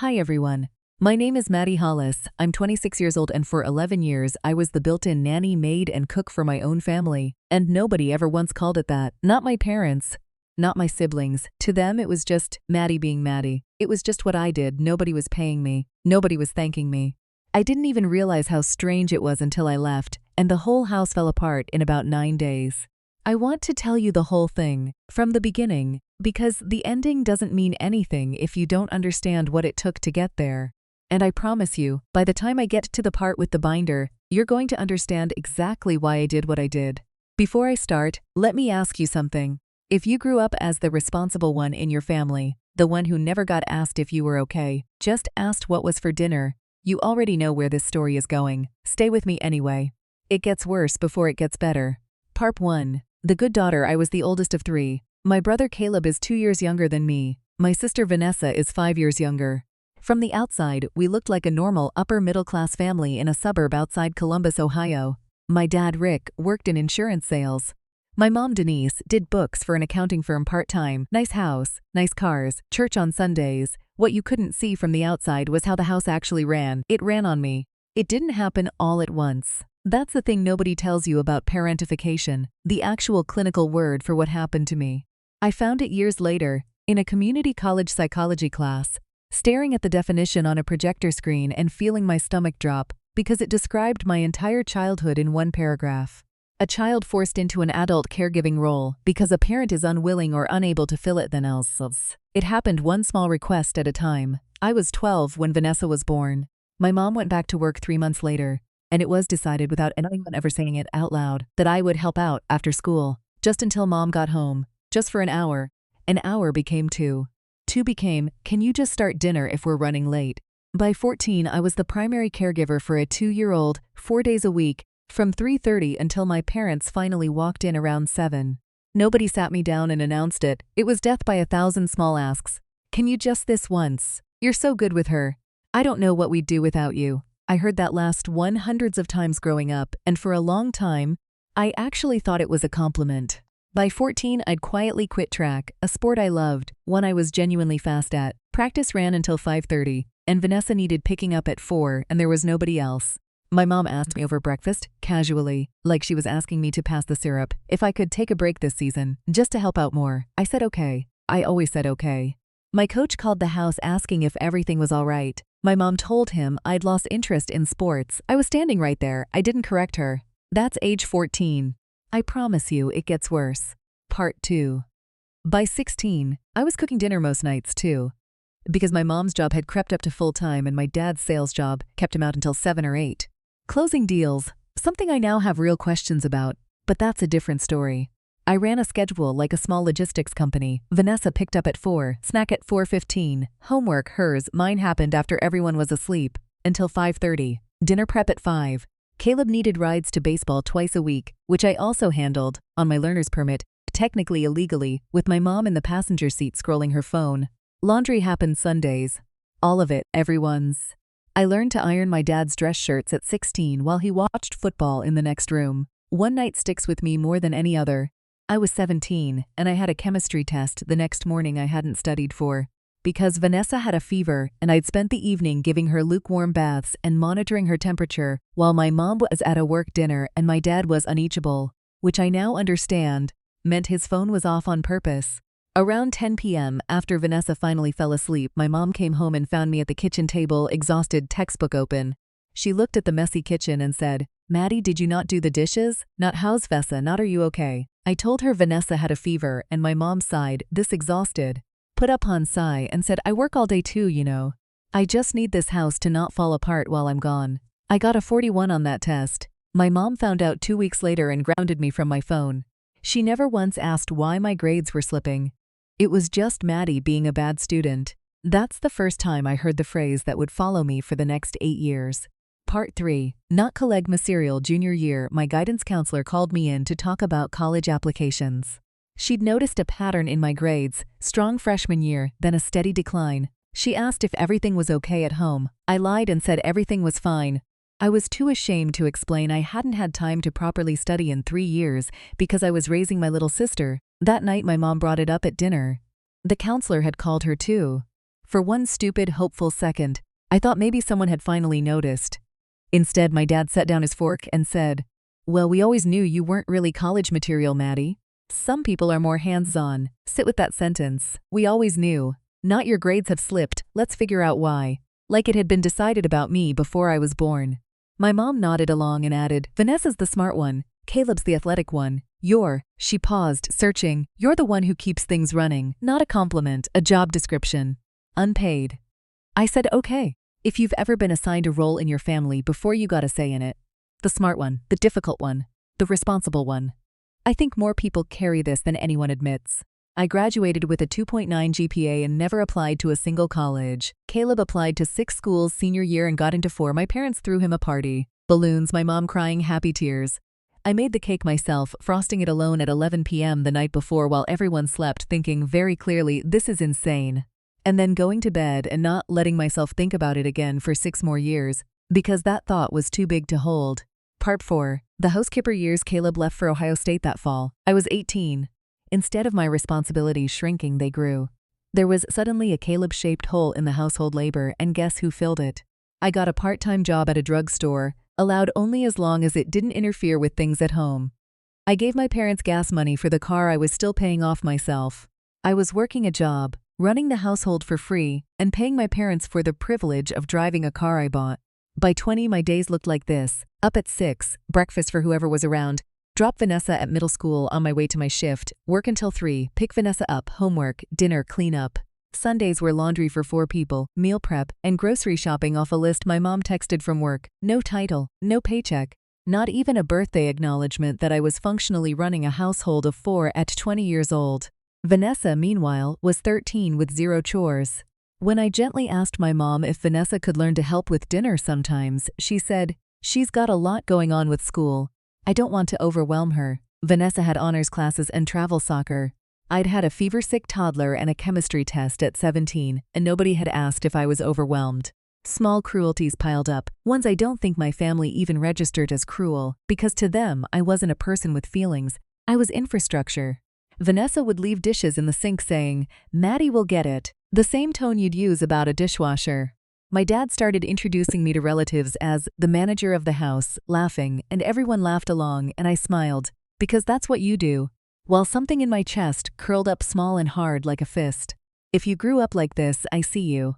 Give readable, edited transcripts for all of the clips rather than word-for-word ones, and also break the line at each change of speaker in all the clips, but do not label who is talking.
Hi everyone. My name is Maddie Hollis. I'm 26 years old and for 11 years I was the built-in nanny, maid, and cook for my own family. And nobody ever once called it that. Not my parents. Not my siblings. To them it was just Maddie being Maddie. It was just what I did. Nobody was paying me. Nobody was thanking me. I didn't even realize how strange it was until I left, and the whole house fell apart in about 9 days. I want to tell you the whole thing, from the beginning, because the ending doesn't mean anything if you don't understand what it took to get there. And I promise you, by the time I get to the part with the binder, you're going to understand exactly why I did what I did. Before I start, let me ask you something. If you grew up as the responsible one in your family, the one who never got asked if you were okay, just asked what was for dinner, you already know where this story is going. Stay with me anyway. It gets worse before it gets better. Part 1. The good daughter. I was the oldest of 3. My brother Caleb is 2 years younger than me. My sister Vanessa is 5 years younger. From the outside, we looked like a normal upper-middle-class family in a suburb outside Columbus, Ohio. My dad Rick worked in insurance sales. My mom Denise did books for an accounting firm part-time. Nice house, nice cars, church on Sundays. What you couldn't see from the outside was how the house actually ran. It ran on me. It didn't happen all at once. That's the thing nobody tells you about parentification, the actual clinical word for what happened to me. I found it years later, in a community college psychology class, staring at the definition on a projector screen and feeling my stomach drop because it described my entire childhood in one paragraph. A child forced into an adult caregiving role because a parent is unwilling or unable to fill it themselves. It happened one small request at a time. I was 12 when Vanessa was born. My mom went back to work 3 months later, and it was decided without anyone ever saying it out loud that I would help out after school, just until mom got home, just for an hour. An hour became 2. 2 became, can you just start dinner if we're running late? By 14, I was the primary caregiver for a 2-year-old, 4 days a week, from 3:30 until my parents finally walked in around 7. Nobody sat me down and announced it. It was death by 1,000 small asks. Can you just this once? You're so good with her. I don't know what we'd do without you. I heard that last one hundreds of times growing up, and for a long time, I actually thought it was a compliment. By 14, I'd quietly quit track, a sport I loved, one I was genuinely fast at. Practice ran until 5:30, and Vanessa needed picking up at 4, and there was nobody else. My mom asked me over breakfast, casually, like she was asking me to pass the syrup, if I could take a break this season, just to help out more. I said okay. I always said okay. My coach called the house asking if everything was all right. My mom told him I'd lost interest in sports. I was standing right there. I didn't correct her. That's age 14. I promise you it gets worse. Part 2. By 16, I was cooking dinner most nights too, because my mom's job had crept up to full-time and my dad's sales job kept him out until 7 or 8. Closing deals, something I now have real questions about, but that's a different story. I ran a schedule like a small logistics company. Vanessa picked up at 4, snack at 4:15, homework hers, mine happened after everyone was asleep, until 5:30, dinner prep at 5. Caleb needed rides to baseball twice a week, which I also handled, on my learner's permit, technically illegally, with my mom in the passenger seat scrolling her phone. Laundry happened Sundays. All of it, everyone's. I learned to iron my dad's dress shirts at 16 while he watched football in the next room. One night sticks with me more than any other. I was 17, and I had a chemistry test the next morning I hadn't studied for. Because Vanessa had a fever, and I'd spent the evening giving her lukewarm baths and monitoring her temperature, while my mom was at a work dinner and my dad was unreachable, which I now understand meant his phone was off on purpose. Around 10 p.m., after Vanessa finally fell asleep, my mom came home and found me at the kitchen table, exhausted, textbook open. She looked at the messy kitchen and said, "Maddie, did you not do the dishes? Not how's Vessa, not are you okay?" I told her Vanessa had a fever, and my mom sighed, this exhausted. Put upon sigh and said, "I work all day too, you know. I just need this house to not fall apart while I'm gone." I got a 41 on that test. My mom found out 2 weeks later and grounded me from my phone. She never once asked why my grades were slipping. It was just Maddie being a bad student. That's the first time I heard the phrase that would follow me for the next 8 years. Part 3. Not collegma serial junior year, my guidance counselor called me in to talk about college applications. She'd noticed a pattern in my grades, strong freshman year, then a steady decline. She asked if everything was okay at home. I lied and said everything was fine. I was too ashamed to explain I hadn't had time to properly study in 3 years because I was raising my little sister. That night my mom brought it up at dinner. The counselor had called her too. For one stupid, hopeful second, I thought maybe someone had finally noticed. Instead, my dad set down his fork and said, "Well, we always knew you weren't really college material, Maddie. Some people are more hands-on. Sit with that sentence. We always knew. Not your grades have slipped, let's figure out why." Like it had been decided about me before I was born. My mom nodded along and added, "Vanessa's the smart one. Caleb's the athletic one. She paused, searching. You're the one who keeps things running. Not a compliment, a job description. Unpaid." I said, "Okay. If you've ever been assigned a role in your family before you got a say in it. The smart one, the difficult one, the responsible one. I think more people carry this than anyone admits." I graduated with a 2.9 GPA and never applied to a single college. Caleb applied to 6 schools senior year and got into 4. My parents threw him a party. Balloons, my mom crying happy tears. I made the cake myself, frosting it alone at 11 p.m. the night before while everyone slept, thinking very clearly, this is insane. And then going to bed and not letting myself think about it again for 6 more years, because that thought was too big to hold. Part 4. The housekeeper years. Caleb left for Ohio State that fall. I was 18. Instead of my responsibilities shrinking, they grew. There was suddenly a Caleb-shaped hole in the household labor, and guess who filled it? I got a part-time job at a drugstore, allowed only as long as it didn't interfere with things at home. I gave my parents gas money for the car I was still paying off myself. I was working a job, running the household for free, and paying my parents for the privilege of driving a car I bought. By 20, my days looked like this. Up at 6, breakfast for whoever was around, drop Vanessa at middle school on my way to my shift, work until 3, pick Vanessa up, homework, dinner, clean up. Sundays were laundry for 4 people, meal prep, and grocery shopping off a list my mom texted from work. No title, no paycheck, not even a birthday acknowledgement that I was functionally running a household of 4 at 20 years old. Vanessa, meanwhile, was 13 with 0 chores. When I gently asked my mom if Vanessa could learn to help with dinner sometimes, she said, "She's got a lot going on with school. I don't want to overwhelm her." Vanessa had honors classes and travel soccer. I'd had a fever-sick toddler and a chemistry test at 17, and nobody had asked if I was overwhelmed. Small cruelties piled up, ones I don't think my family even registered as cruel, because to them, I wasn't a person with feelings. I was infrastructure. Vanessa would leave dishes in the sink saying, "Maddie will get it," the same tone you'd use about a dishwasher. My dad started introducing me to relatives as the manager of the house, laughing, and everyone laughed along, and I smiled, because that's what you do, while something in my chest curled up small and hard like a fist. If you grew up like this, I see you.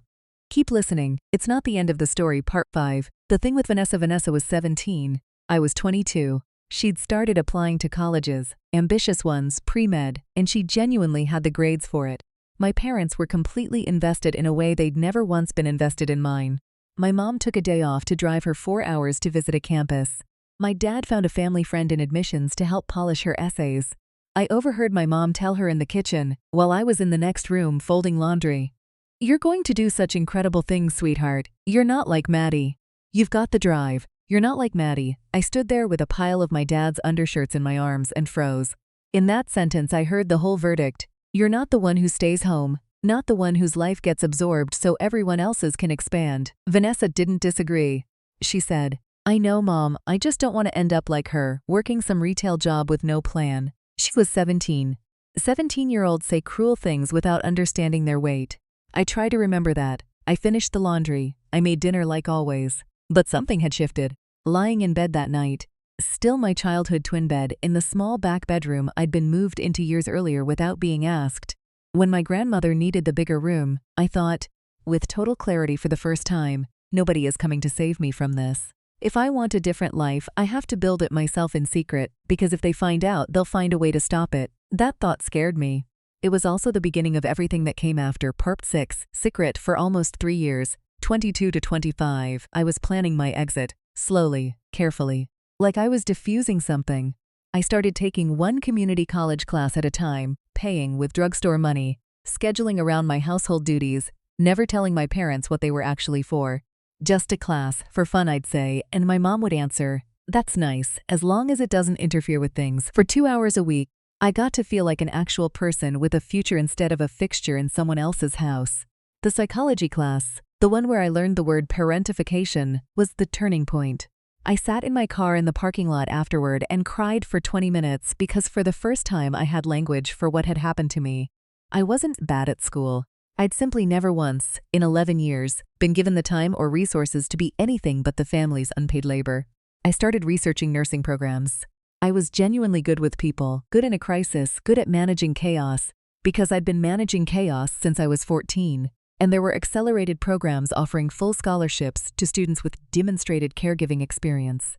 Keep listening. It's not the end of the story. Part 5. The thing with Vanessa. Vanessa was 17. I was 22. She'd started applying to colleges, ambitious ones, pre-med, and she genuinely had the grades for it. My parents were completely invested in a way they'd never once been invested in mine. My mom took a day off to drive her 4 hours to visit a campus. My dad found a family friend in admissions to help polish her essays. I overheard my mom tell her in the kitchen, while I was in the next room folding laundry, "You're going to do such incredible things, sweetheart. You're not like Maddie. You've got the drive. You're not like Maddie." I stood there with a pile of my dad's undershirts in my arms and froze. In that sentence, I heard the whole verdict. You're not the one who stays home, not the one whose life gets absorbed so everyone else's can expand. Vanessa didn't disagree. She said, "I know, Mom, I just don't want to end up like her, working some retail job with no plan." She was 17. 17-year-olds say cruel things without understanding their weight. I try to remember that. I finished the laundry. I made dinner like always. But something had shifted. Lying in bed that night, still my childhood twin bed in the small back bedroom I'd been moved into years earlier without being asked. When my grandmother needed the bigger room, I thought, with total clarity for the first time, nobody is coming to save me from this. If I want a different life, I have to build it myself in secret, because if they find out, they'll find a way to stop it. That thought scared me. It was also the beginning of everything that came after. Part 6. Secret. For almost 3 years, 22 to 25, I was planning my exit, slowly, carefully, like I was diffusing something. I started taking one community college class at a time, paying with drugstore money, scheduling around my household duties, never telling my parents what they were actually for. Just a class, for fun I'd say, and my mom would answer, "That's nice, as long as it doesn't interfere with things." For 2 hours a week, I got to feel like an actual person with a future instead of a fixture in someone else's house. The psychology class, the one where I learned the word parentification, was the turning point. I sat in my car in the parking lot afterward and cried for 20 minutes because for the first time I had language for what had happened to me. I wasn't bad at school. I'd simply never once, in 11 years, been given the time or resources to be anything but the family's unpaid labor. I started researching nursing programs. I was genuinely good with people, good in a crisis, good at managing chaos, because I'd been managing chaos since I was 14, and there were accelerated programs offering full scholarships to students with demonstrated caregiving experience.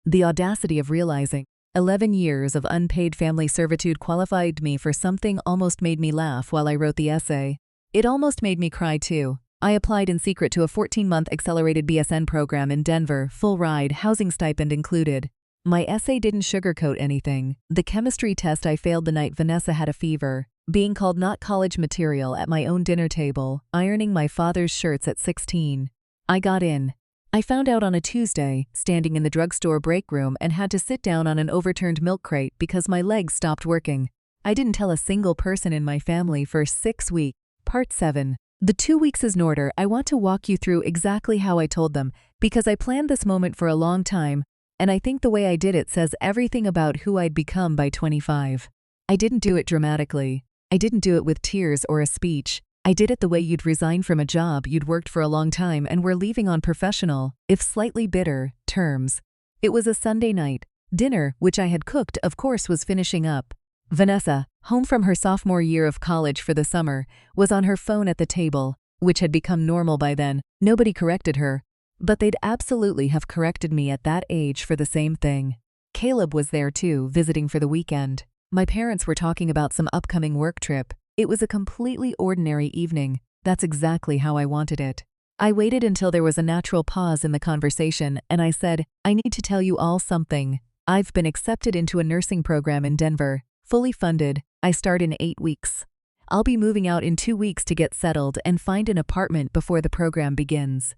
The audacity of realizing 11 years of unpaid family servitude qualified me for something almost made me laugh while I wrote the essay. It almost made me cry too. I applied in secret to a 14-month accelerated BSN program in Denver, full ride, housing stipend included. My essay didn't sugarcoat anything. The chemistry test I failed the night Vanessa had a fever, being called not college material at my own dinner table, ironing my father's shirts at 16. I got in. I found out on a Tuesday, standing in the drugstore break room, and had to sit down on an overturned milk crate because my legs stopped working. I didn't tell a single person in my family for 6 weeks. Part 7. The 2 weeks is in order. I want to walk you through exactly how I told them, because I planned this moment for a long time, and I think the way I did it says everything about who I'd become by 25. I didn't do it dramatically. I didn't do it with tears or a speech. I did it the way you'd resign from a job you'd worked for a long time and were leaving on professional, if slightly bitter, terms. It was a Sunday night. Dinner, which I had cooked, of course, was finishing up. Vanessa, home from her sophomore year of college for the summer, was on her phone at the table, which had become normal by then. Nobody corrected her, but they'd absolutely have corrected me at that age for the same thing. Caleb was there too, visiting for the weekend. My parents were talking about some upcoming work trip. It was a completely ordinary evening. That's exactly how I wanted it. I waited until there was a natural pause in the conversation, and I said, I need to tell you all something. I've been accepted into a nursing program in Denver. Fully funded. I start in 8 weeks. I'll be moving out in 2 weeks to get settled and find an apartment before the program begins.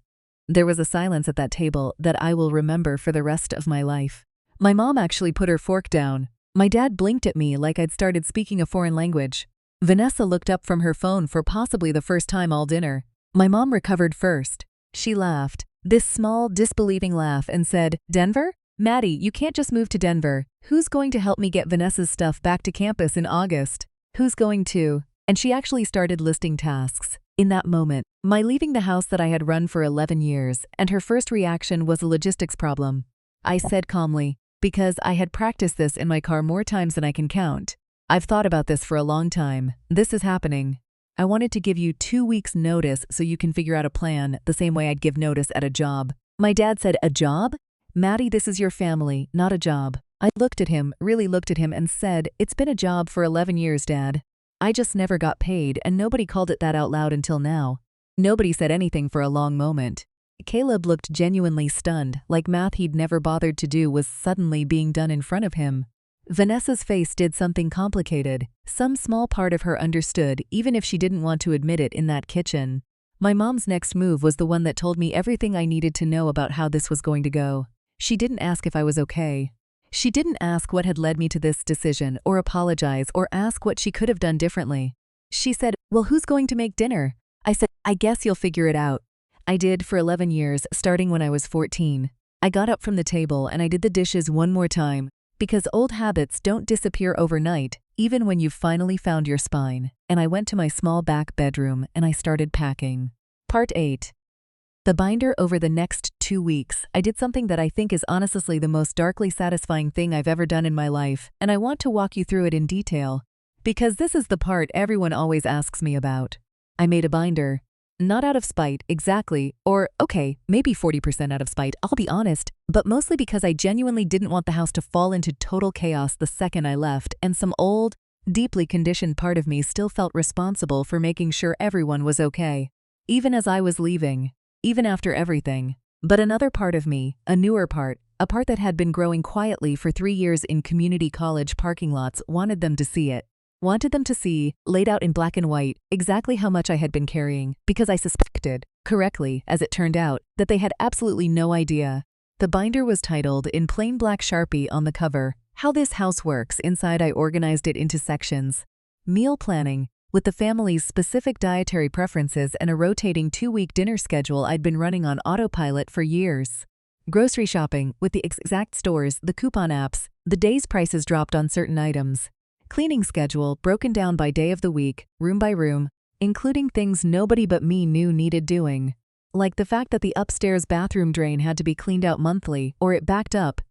There was a silence at that table that I will remember for the rest of my life. My mom actually put her fork down. My dad blinked at me like I'd started speaking a foreign language. Vanessa looked up from her phone for possibly the first time all dinner. My mom recovered first. She laughed, this small, disbelieving laugh, and said, Denver? Maddie, you can't just move to Denver. Who's going to help me get Vanessa's stuff back to campus in August? Who's going to? And she actually started listing tasks. In that moment, my leaving the house that I had run for 11 years, and her first reaction was a logistics problem. I said calmly, because I had practiced this in my car more times than I can count. I've thought about this for a long time. This is happening. I wanted to give you 2 weeks notice so you can figure out a plan, the same way I'd give notice at a job. My dad said, a job? Maddie, this is your family, not a job. I looked at him, really looked at him, and said, it's been a job for 11 years, Dad. I just never got paid, and nobody called it that out loud until now. Nobody said anything for a long moment. Caleb looked genuinely stunned, like math he'd never bothered to do was suddenly being done in front of him. Vanessa's face did something complicated. Some small part of her understood, even if she didn't want to admit it in that kitchen. My mom's next move was the one that told me everything I needed to know about how this was going to go. She didn't ask if I was okay. She didn't ask what had led me to this decision, or apologize, or ask what she could have done differently. She said, well, who's going to make dinner? I said, I guess you'll figure it out. I did for 11 years, starting when I was 14. I got up from the table and I did the dishes one more time, because old habits don't disappear overnight, even when you've finally found your spine. And I went to my small back bedroom and I started packing. Part 8. The binder. Over the next 2 weeks, I did something that I think is honestly the most darkly satisfying thing I've ever done in my life, and I want to walk you through it in detail, because this is the part everyone always asks me about. I made a binder. Not out of spite, exactly, or okay, maybe 40% out of spite, I'll be honest, but mostly because I genuinely didn't want the house to fall into total chaos the second I left, and some old, deeply conditioned part of me still felt responsible for making sure everyone was okay. Even as I was leaving. Even after everything. But another part of me, a newer part, a part that had been growing quietly for 3 years in community college parking lots, wanted them to see it. Wanted them to see, laid out in black and white, exactly how much I had been carrying, because I suspected, correctly, as it turned out, that they had absolutely no idea. The binder was titled, in plain black Sharpie on the cover, How This House Works. Inside I organized it into sections. Meal planning, with the family's specific dietary preferences and a rotating 2-week dinner schedule I'd been running on autopilot for years. Grocery shopping, with the exact stores, the coupon apps, the days prices dropped on certain items. Cleaning schedule, broken down by day of the week, room by room. including things nobody but me knew needed doing. Like the fact that the upstairs bathroom drain had to be cleaned out monthly or it backed up.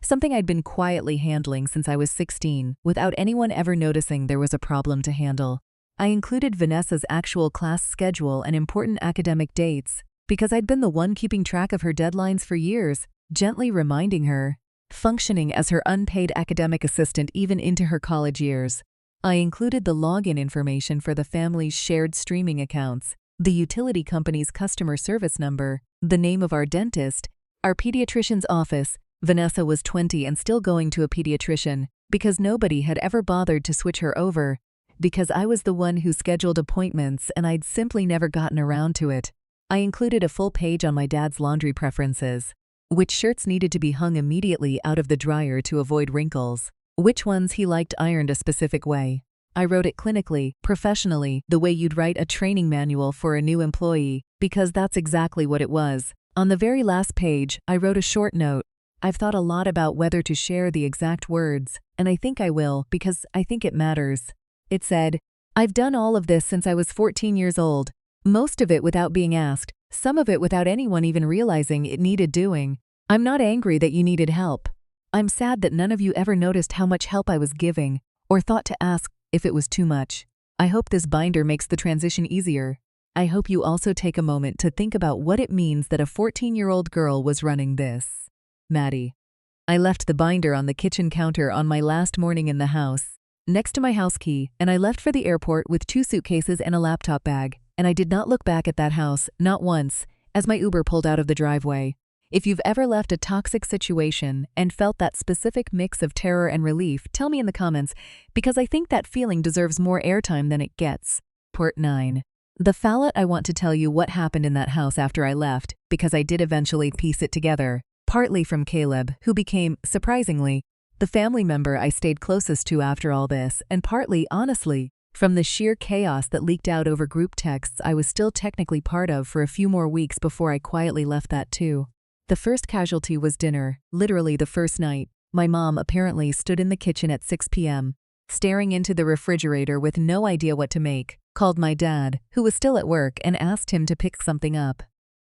Something I'd been quietly handling since I was 16, without anyone ever noticing there was a problem to handle. I included Vanessa's actual class schedule and important academic dates, because I'd been the one keeping track of her deadlines for years, gently reminding her, functioning as her unpaid academic assistant even into her college years. I included the login information for the family's shared streaming accounts, the utility company's customer service number, the name of our dentist, our pediatrician's office. Vanessa was 20 and still going to a pediatrician, because nobody had ever bothered to switch her over, because I was the one who scheduled appointments and I'd simply never gotten around to it. I included a full page on my dad's laundry preferences, which shirts needed to be hung immediately out of the dryer to avoid wrinkles, which ones he liked ironed a specific way. I wrote it clinically, professionally, the way you'd write a training manual for a new employee, because that's exactly what it was. On the very last page, I wrote a short note. I've thought a lot about whether to share the exact words, and I think I will because I think it matters. It said, I've done all of this since I was 14 years old, most of it without being asked, some of it without anyone even realizing it needed doing. I'm not angry that you needed help. I'm sad that none of you ever noticed how much help I was giving, or thought to ask if it was too much. I hope this binder makes the transition easier. I hope you also take a moment to think about what it means that a 14-year-old girl was running this. Maddie. I left the binder on the kitchen counter on my last morning in the house, next to my house key, and I left for the airport with 2 suitcases and a laptop bag, and I did not look back at that house, not once, as my Uber pulled out of the driveway. If you've ever left a toxic situation and felt that specific mix of terror and relief, tell me in the comments, because I think that feeling deserves more airtime than it gets. Part 9. The fallout. I want to tell you what happened in that house after I left, because I did eventually piece it together. Partly from Caleb, who became, surprisingly, the family member I stayed closest to after all this, and partly, honestly, from the sheer chaos that leaked out over group texts I was still technically part of for a few more weeks before I quietly left that too. The first casualty was dinner, literally the first night. My mom apparently stood in the kitchen at 6 p.m., staring into the refrigerator with no idea what to make, called my dad, who was still at work, and asked him to pick something up.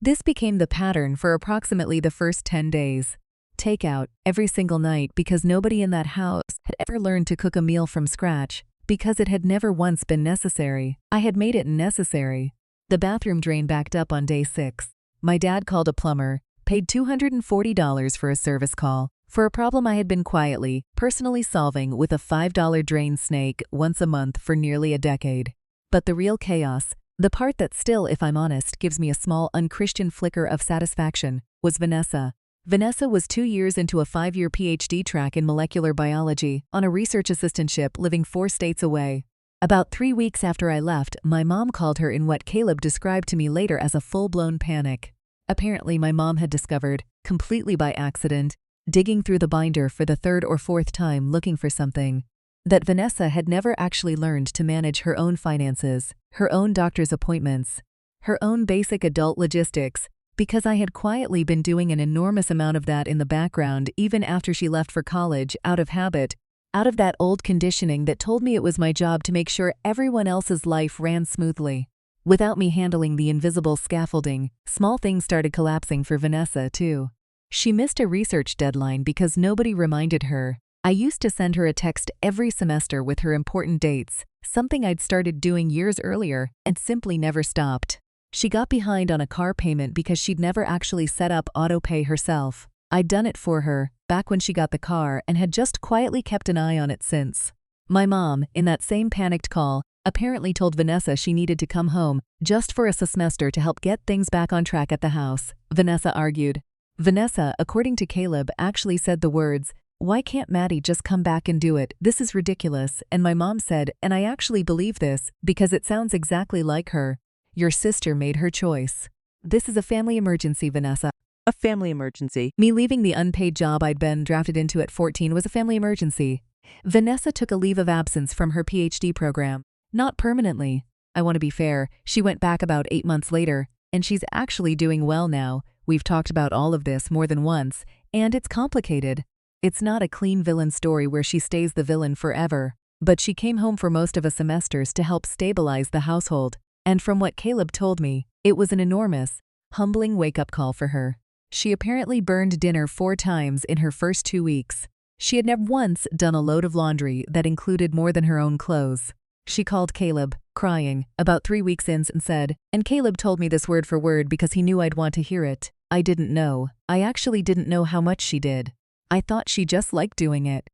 This became the pattern for approximately the first 10 days. Takeout, every single night, because nobody in that house had ever learned to cook a meal from scratch, because it had never once been necessary. I had made it necessary. The bathroom drain backed up on day 6. My dad called a plumber, paid $240 for a service call, for a problem I had been quietly, personally solving with a $5 drain snake once a month for nearly a decade. But the real chaos, the part that still, if I'm honest, gives me a small unchristian flicker of satisfaction, was Vanessa. Vanessa was 2 years into a 5-year PhD track in molecular biology on a research assistantship living 4 states away. About 3 weeks after I left, my mom called her in what Caleb described to me later as a full-blown panic. Apparently, my mom had discovered, completely by accident, digging through the binder for the 3rd or 4th time looking for something, that Vanessa had never actually learned to manage her own finances, her own doctor's appointments, her own basic adult logistics, because I had quietly been doing an enormous amount of that in the background even after she left for college, out of habit, out of that old conditioning that told me it was my job to make sure everyone else's life ran smoothly. Without me handling the invisible scaffolding, small things started collapsing for Vanessa, too. She missed a research deadline because nobody reminded her. I used to send her a text every semester with her important dates, something I'd started doing years earlier and simply never stopped. She got behind on a car payment because she'd never actually set up auto-pay herself. I'd done it for her, back when she got the car, and had just quietly kept an eye on it since. My mom, in that same panicked call, apparently told Vanessa she needed to come home just for a semester to help get things back on track at the house, Vanessa argued. Vanessa, according to Caleb, actually said the words, "Why can't Maddie just come back and do it? This is ridiculous." And my mom said, and I actually believe this, because it sounds exactly like her, "Your sister made her choice. This is a family emergency, Vanessa."
A family emergency.
Me leaving the unpaid job I'd been drafted into at 14 was a family emergency. Vanessa took a leave of absence from her PhD program. Not permanently. I want to be fair, she went back about 8 months later, and she's actually doing well now. We've talked about all of this more than once, and it's complicated. It's not a clean villain story where she stays the villain forever. but she came home for most of a semester to help stabilize the household. And from what Caleb told me, it was an enormous, humbling wake-up call for her. She apparently burned dinner 4 times in her first 2 weeks. She had never once done a load of laundry that included more than her own clothes. She called Caleb, crying, about 3 weeks in and said, and Caleb told me this word for word because he knew I'd want to hear it. I didn't know. I actually didn't know how much she did. I thought she just liked doing it.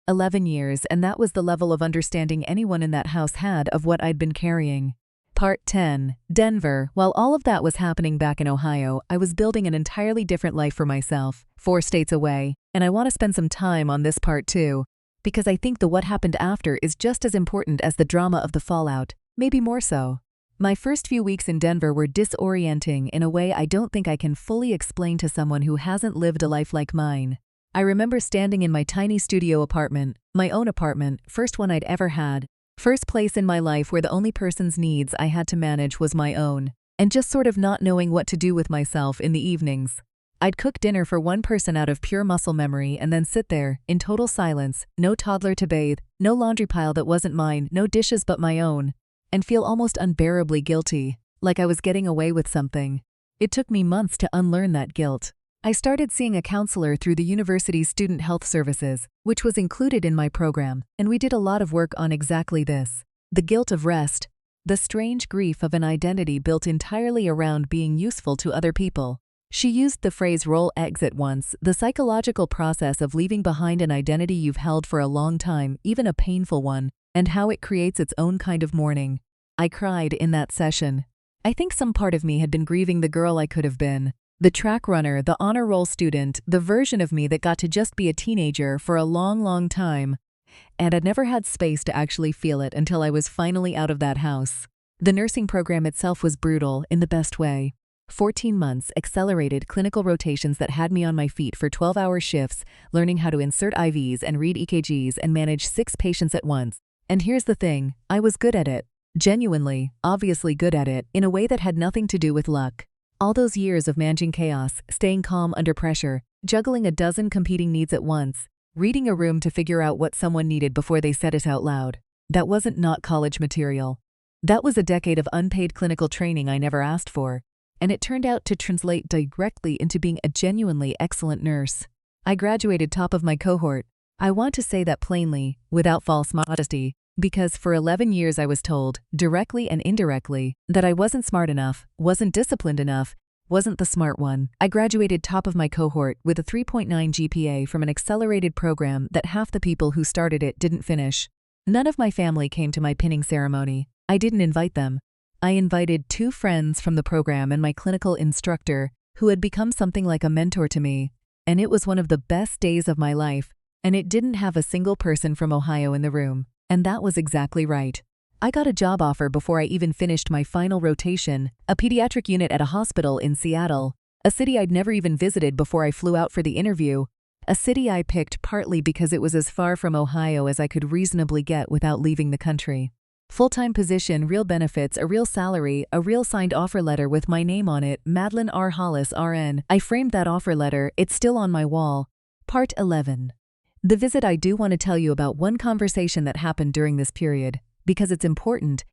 11 years, and that was the level of understanding anyone in that house had of what I'd been carrying. Part 10. Denver. While all of that was happening back in Ohio, I was building an entirely different life for myself, 4 states away, and I want to spend some time on this part too, because I think the what happened after is just as important as the drama of the fallout, maybe more so. My first few weeks in Denver were disorienting in a way I don't think I can fully explain to someone who hasn't lived a life like mine. I remember standing in my tiny studio apartment, my own apartment, first one I'd ever had, first place in my life where the only person's needs I had to manage was my own, and just sort of not knowing what to do with myself in the evenings. I'd cook dinner for one person out of pure muscle memory and then sit there, in total silence, no toddler to bathe, no laundry pile that wasn't mine, no dishes but my own, and feel almost unbearably guilty, like I was getting away with something. It took me months to unlearn that guilt. I started seeing a counselor through the university's student health services, which was included in my program, and we did a lot of work on exactly this. The guilt of rest, the strange grief of an identity built entirely around being useful to other people. She used the phrase roll exit once, the psychological process of leaving behind an identity you've held for a long time, even a painful one, and how it creates its own kind of mourning. I cried in that session. I think some part of me had been grieving the girl I could have been. The track runner, the honor roll student, the version of me that got to just be a teenager for a long, long time. And I'd never had space to actually feel it until I was finally out of that house. The nursing program itself was brutal in the best way. 14 months, accelerated clinical rotations that had me on my feet for 12-hour shifts, learning how to insert IVs and read EKGs and manage 6 patients at once. And here's the thing, I was good at it. Genuinely, obviously good at it, in a way that had nothing to do with luck. All those years of managing chaos, staying calm under pressure, juggling a dozen competing needs at once, reading a room to figure out what someone needed before they said it out loud. That wasn't not college material. That was a decade of unpaid clinical training I never asked for, and it turned out to translate directly into being a genuinely excellent nurse. I graduated top of my cohort. I want to say that plainly, without false modesty, because for 11 years I was told, directly and indirectly, that I wasn't smart enough, wasn't disciplined enough, wasn't the smart one. I graduated top of my cohort with a 3.9 GPA from an accelerated program that half the people who started it didn't finish. None of my family came to my pinning ceremony. I didn't invite them. I invited 2 friends from the program and my clinical instructor, who had become something like a mentor to me, and it was one of the best days of my life, and it didn't have a single person from Ohio in the room. And that was exactly right. I got a job offer before I even finished my final rotation, a pediatric unit at a hospital in Seattle, a city I'd never even visited before I flew out for the interview, a city I picked partly because it was as far from Ohio as I could reasonably get without leaving the country. Full-time position, real benefits, a real salary, a real signed offer letter with my name on it, Madeline R. Hollis, RN. I framed that offer letter, it's still on my wall. Part 11. The visit. I do want to tell you about one conversation that happened during this period, because it's important,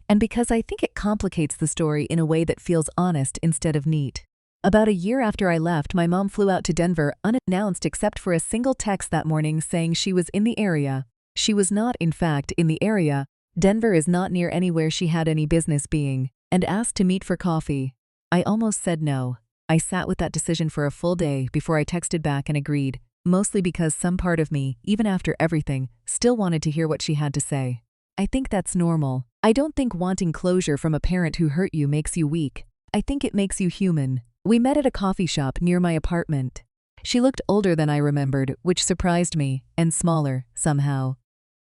and because I think it complicates the story in a way that feels honest instead of neat. About a year after I left, my mom flew out to Denver unannounced except for a single text that morning saying she was in the area. She was not, in fact, in the area. Denver is not near anywhere she had any business being, and asked to meet for coffee. I almost said no. I sat with that decision for a full day before I texted back and agreed, mostly because some part of me, even after everything, still wanted to hear what she had to say. I think that's normal. I don't think wanting closure from a parent who hurt you makes you weak. I think it makes you human. We met at a coffee shop near my apartment. She looked older than I remembered, which surprised me, and smaller, somehow.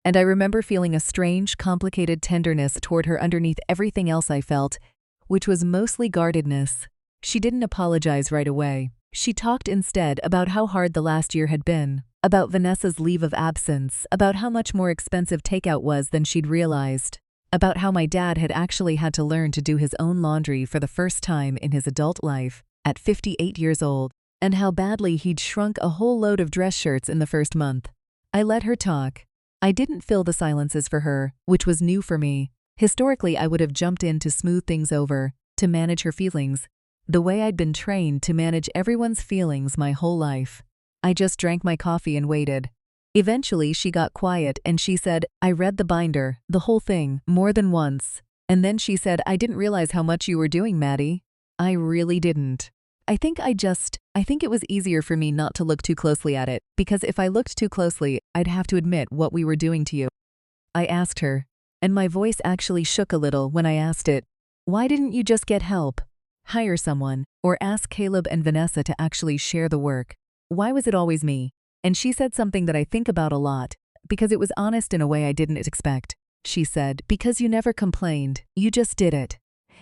And I remember feeling a strange, complicated tenderness toward her underneath everything else I felt, which was mostly guardedness. She didn't apologize right away. She talked instead about how hard the last year had been, about Vanessa's leave of absence, about how much more expensive takeout was than she'd realized, about how my dad had actually had to learn to do his own laundry for the first time in his adult life, at 58 years old, and how badly he'd shrunk a whole load of dress shirts in the first month. I let her talk. I didn't fill the silences for her, which was new for me. Historically, I would have jumped in to smooth things over, to manage her feelings, the way I'd been trained to manage everyone's feelings my whole life. I just drank my coffee and waited. Eventually, she got quiet and she said, "I read the binder, the whole thing, more than once." And then she said, "I didn't realize how much you were doing, Maddie." I really didn't. I think it was easier for me not to look too closely at it, because if I looked too closely, I'd have to admit what we were doing to you. I asked her, and my voice actually shook a little when I asked it. Why didn't you just get help? Hire someone, or ask Caleb and Vanessa to actually share the work? Why was it always me? And she said something that I think about a lot, because it was honest in a way I didn't expect. She said, "Because you never complained, you just did it."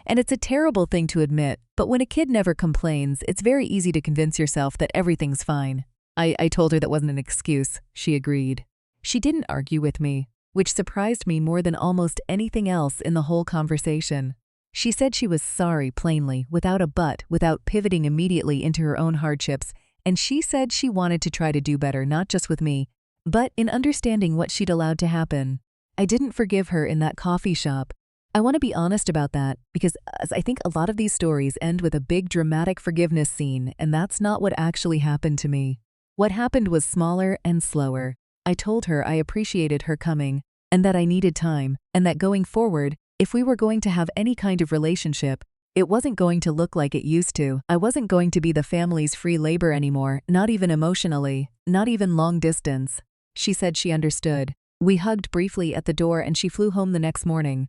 And it's a terrible thing to admit, but when a kid never complains, it's very easy to convince yourself that everything's fine. I told her that wasn't an excuse. She agreed. She didn't argue with me, which surprised me more than almost anything else in the whole conversation. She said she was sorry plainly, without a but, without pivoting immediately into her own hardships, and she said she wanted to try to do better not just with me, but in understanding what she'd allowed to happen. I didn't forgive her in that coffee shop. I want to be honest about that, because I think a lot of these stories end with a big dramatic forgiveness scene, and that's not what actually happened to me. What happened was smaller and slower. I told her I appreciated her coming, and that I needed time, and that going forward, if we were going to have any kind of relationship, it wasn't going to look like it used to. I wasn't going to be the family's free labor anymore, not even emotionally, not even long distance. She said she understood. We hugged briefly at the door and she flew home the next morning.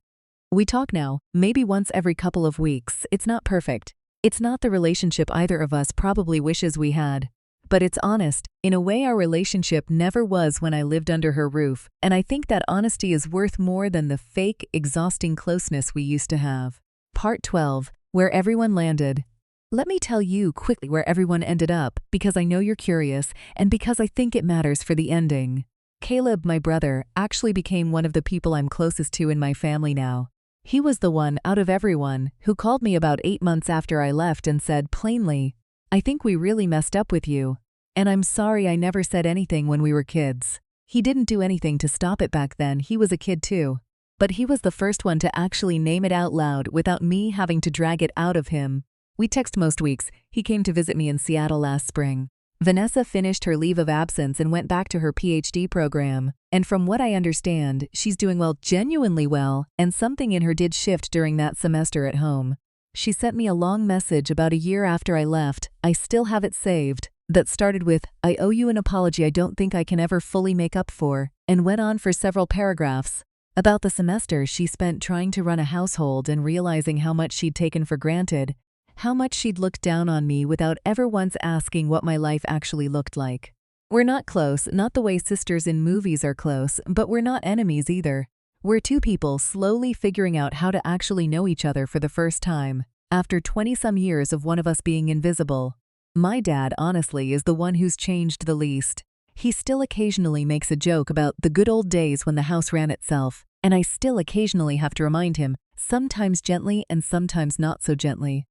We talk now, maybe once every couple of weeks. It's not perfect. It's not the relationship either of us probably wishes we had. But it's honest. In a way, our relationship never was when I lived under her roof, and I think that honesty is worth more than the fake, exhausting closeness we used to have. Part 12, Where Everyone Landed. Let me tell you quickly where everyone ended up, because I know you're curious, and because I think it matters for the ending. Caleb, my brother, actually became one of the people I'm closest to in my family now. He was the one, out of everyone, who called me about 8 months after I left and said plainly, "I think we really messed up with you. And I'm sorry I never said anything when we were kids." He didn't do anything to stop it back then, he was a kid too. But he was the first one to actually name it out loud without me having to drag it out of him. We text most weeks. He came to visit me in Seattle last spring. Vanessa finished her leave of absence and went back to her PhD program, and from what I understand, she's doing well, genuinely well, and something in her did shift during that semester at home. She sent me a long message about a year after I left, I still have it saved, that started with, "I owe you an apology I don't think I can ever fully make up for," and went on for several paragraphs about the semester she spent trying to run a household and realizing how much she'd taken for granted, how much she'd looked down on me without ever once asking what my life actually looked like. We're not close, not the way sisters in movies are close, but we're not enemies either. We're two people slowly figuring out how to actually know each other for the first time, after 20-some years of one of us being invisible. My dad, honestly, is the one who's changed the least. He still occasionally makes a joke about the good old days when the house ran itself, and I still occasionally have to remind him, sometimes gently and sometimes not so gently,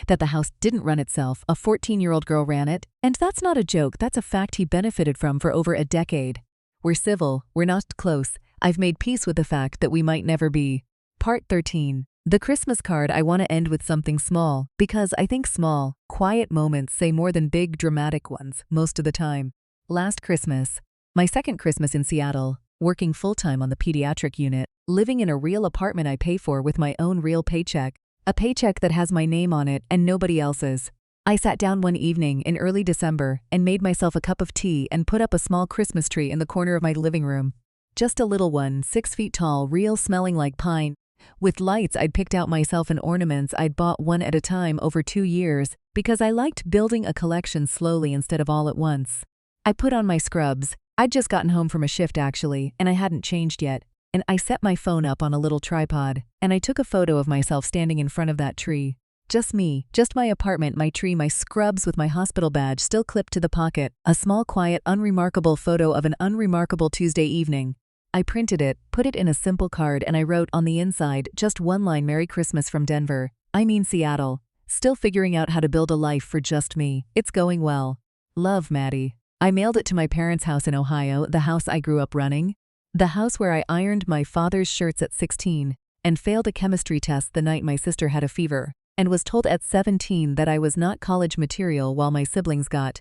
that the house didn't run itself, a 14-year-old girl ran it, and that's not a joke, that's a fact he benefited from for over a decade. We're civil, we're not close. I've made peace with the fact that we might never be. Part 13. The Christmas card. I want to end with something small, because I think small, quiet moments say more than big, dramatic ones, most of the time. Last Christmas, my second Christmas in Seattle, working full-time on the pediatric unit, living in a real apartment I pay for with my own real paycheck, a paycheck that has my name on it and nobody else's. I sat down one evening in early December and made myself a cup of tea and put up a small Christmas tree in the corner of my living room. Just a little one, 6 feet tall, real, smelling like pine, with lights I'd picked out myself and ornaments I'd bought one at a time over 2 years because I liked building a collection slowly instead of all at once. I put on my scrubs. I'd just gotten home from a shift actually, and I hadn't changed yet. And I set my phone up on a little tripod, and I took a photo of myself standing in front of that tree. Just me, just my apartment, my tree, my scrubs with my hospital badge still clipped to the pocket, a small, quiet, unremarkable photo of an unremarkable Tuesday evening. I printed it, put it in a simple card, and I wrote on the inside just one line, "Merry Christmas from Denver. I mean Seattle. Still figuring out how to build a life for just me. It's going well. Love, Maddie." I mailed it to my parents' house in Ohio, the house I grew up running, the house where I ironed my father's shirts at 16 and failed a chemistry test the night my sister had a fever, and was told at 17 that I was not college material while my siblings got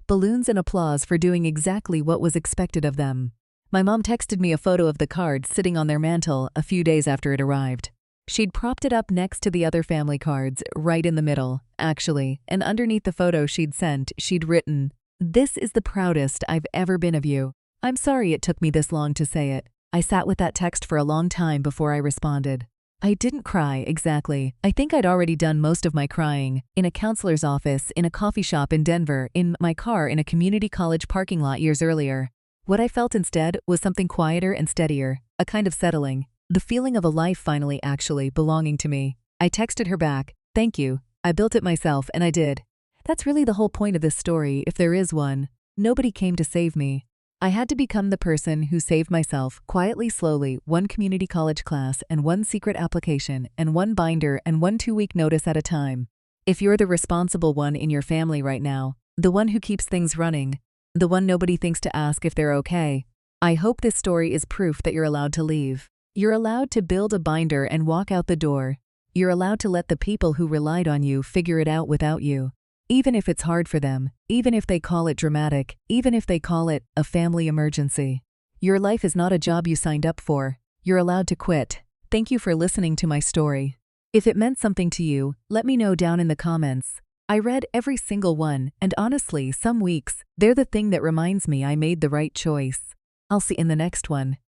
balloons and applause for doing exactly what was expected of them. My mom texted me a photo of the card sitting on their mantel a few days after it arrived. She'd propped it up next to the other family cards, right in the middle, actually, and underneath the photo she'd sent, she'd written, "This is the proudest I've ever been of you. I'm sorry it took me this long to say it." I sat with that text for a long time before I responded. I didn't cry, exactly. I think I'd already done most of my crying, in a counselor's office, in a coffee shop in Denver, in my car in a community college parking lot years earlier. What I felt instead was something quieter and steadier, a kind of settling, the feeling of a life finally actually belonging to me. I texted her back, "Thank you. I built it myself, and I did." That's really the whole point of this story, if there is one. Nobody came to save me. I had to become the person who saved myself, quietly, slowly, one community college class and one secret application and one binder and one 2-week notice at a time. If you're the responsible one in your family right now, the one who keeps things running, the one nobody thinks to ask if they're okay, I hope this story is proof that you're allowed to leave. You're allowed to build a binder and walk out the door. You're allowed to let the people who relied on you figure it out without you. Even if it's hard for them, even if they call it dramatic, even if they call it a family emergency. Your life is not a job you signed up for. You're allowed to quit. Thank you for listening to my story. If it meant something to you, let me know down in the comments. I read every single one, and honestly, some weeks, they're the thing that reminds me I made the right choice. I'll see you in the next one.